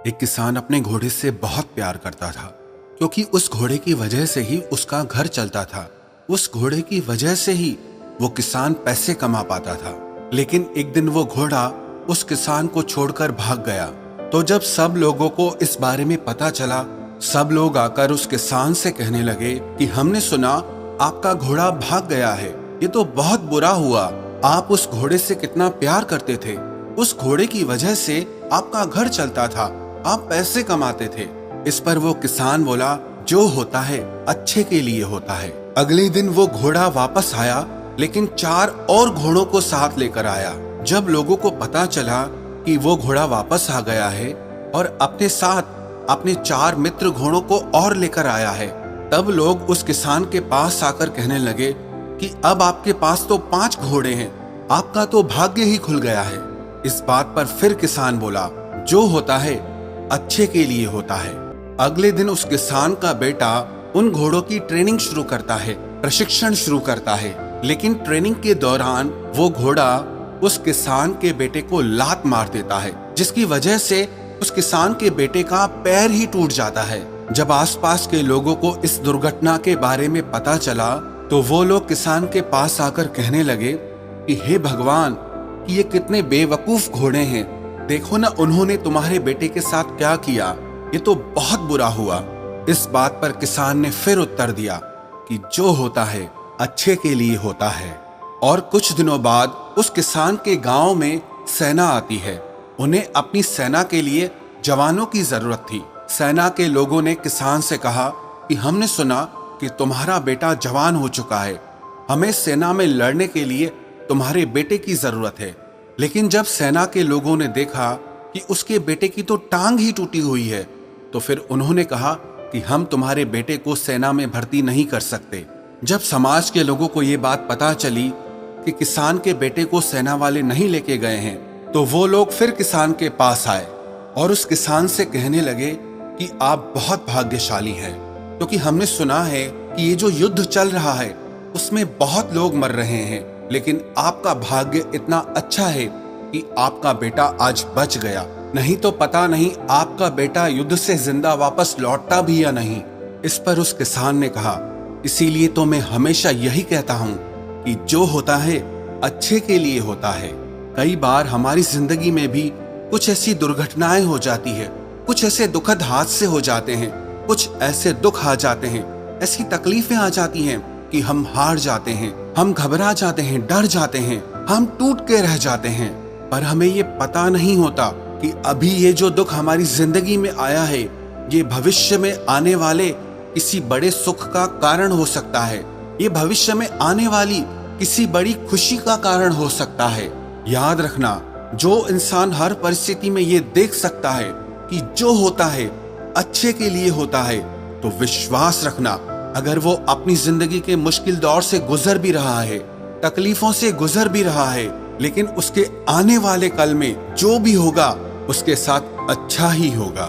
एक किसान अपने घोड़े से बहुत प्यार करता था, क्योंकि उस घोड़े की वजह से ही उसका घर चलता था। उस घोड़े की वजह से ही वो किसान पैसे कमा पाता था। लेकिन एक दिन वो घोड़ा उस किसान को छोड़कर भाग गया। तो जब सब लोगों को इस बारे में पता चला, सब लोग आकर उस किसान से कहने लगे कि हमने सुना आपका घोड़ा भाग गया है। ये तो बहुत बुरा हुआ। आप उस घोड़े से कितना प्यार करते थे। उस घोड़े की वजह से आपका घर चलता था, आप पैसे कमाते थे। इस पर वो किसान बोला, जो होता है अच्छे के लिए होता है। अगले दिन वो घोड़ा वापस आया, लेकिन 4 और घोड़ों को साथ लेकर आया। जब लोगों को पता चला कि वो घोड़ा वापस आ गया है और अपने साथ अपने 4 मित्र घोड़ों को और लेकर आया है, तब लोग उस किसान के पास आकर कहने लगे कि अब आपके पास तो 5 घोड़े हैं, आपका तो भाग्य ही खुल गया है। इस बात पर फिर किसान बोला, जो होता है अच्छे के लिए होता है। अगले दिन उस किसान का बेटा उन घोड़ों की ट्रेनिंग शुरू करता है, प्रशिक्षण शुरू करता है। लेकिन ट्रेनिंग के दौरान वो घोड़ा उस किसान के बेटे को लात मार देता है, जिसकी वजह से उस किसान के बेटे का पैर ही टूट जाता है। जब आसपास के लोगों को इस दुर्घटना के बारे में पता चला, तो वो लोग किसान के पास आकर कहने लगे कि हे भगवान, कि ये कितने बेवकूफ घोड़े हैं। देखो ना, उन्होंने तुम्हारे बेटे के साथ क्या किया। ये तो बहुत बुरा हुआ। इस बात पर किसान ने फिर उत्तर दिया कि जो होता है अच्छे के लिए होता है। और कुछ दिनों बाद उस किसान के गांव में सेना आती है। उन्हें अपनी सेना के लिए जवानों की जरूरत थी। सेना के लोगों ने किसान से कहा कि हमने सुना कि तुम्हारा बेटा जवान हो चुका है, हमें सेना में लड़ने के लिए तुम्हारे बेटे की जरूरत है। लेकिन जब सेना के लोगों ने देखा कि उसके बेटे की तो टांग ही टूटी हुई है, तो फिर उन्होंने कहा कि हम तुम्हारे बेटे को सेना में भर्ती नहीं कर सकते। जब समाज के लोगों को ये बात पता चली कि किसान के बेटे को सेना वाले नहीं लेके गए हैं, तो वो लोग फिर किसान के पास आए और उस किसान से कहने लगे कि आप बहुत भाग्यशाली हैं, क्योंकि हमने सुना है कि ये जो युद्ध चल रहा है उसमें बहुत लोग मर रहे हैं, लेकिन आपका भाग्य इतना अच्छा है कि आपका बेटा आज बच गया। नहीं तो पता नहीं आपका बेटा युद्ध से जिंदा वापस लौटता भी या नहीं। इस पर उस किसान ने कहा, इसीलिए तो मैं हमेशा यही कहता हूँ कि जो होता है अच्छे के लिए होता है। कई बार हमारी जिंदगी में भी कुछ ऐसी दुर्घटनाएं हो जाती है, कुछ ऐसे दुखद हादसे हो जाते हैं, कुछ ऐसे दुख आ जाते हैं, ऐसी तकलीफें आ जाती हैं कि हम हार जाते हैं, हम घबरा जाते हैं, डर जाते हैं, हम टूट के रह जाते हैं। पर हमें ये पता नहीं होता कि अभी ये जो दुख हमारी जिंदगी में आया है, ये भविष्य में आने वाले किसी बड़े सुख का कारण हो सकता है। ये भविष्य में आने वाली किसी बड़ी खुशी का कारण हो सकता है। याद रखना, जो इंसान हर परिस्थिति में ये देख सकता है कि जो होता है अच्छे के लिए होता है, तो विश्वास रखना, अगर वो अपनी जिंदगी के मुश्किल दौर से गुजर भी रहा है, तकलीफों से गुजर भी रहा है, लेकिन उसके आने वाले कल में जो भी होगा उसके साथ अच्छा ही होगा।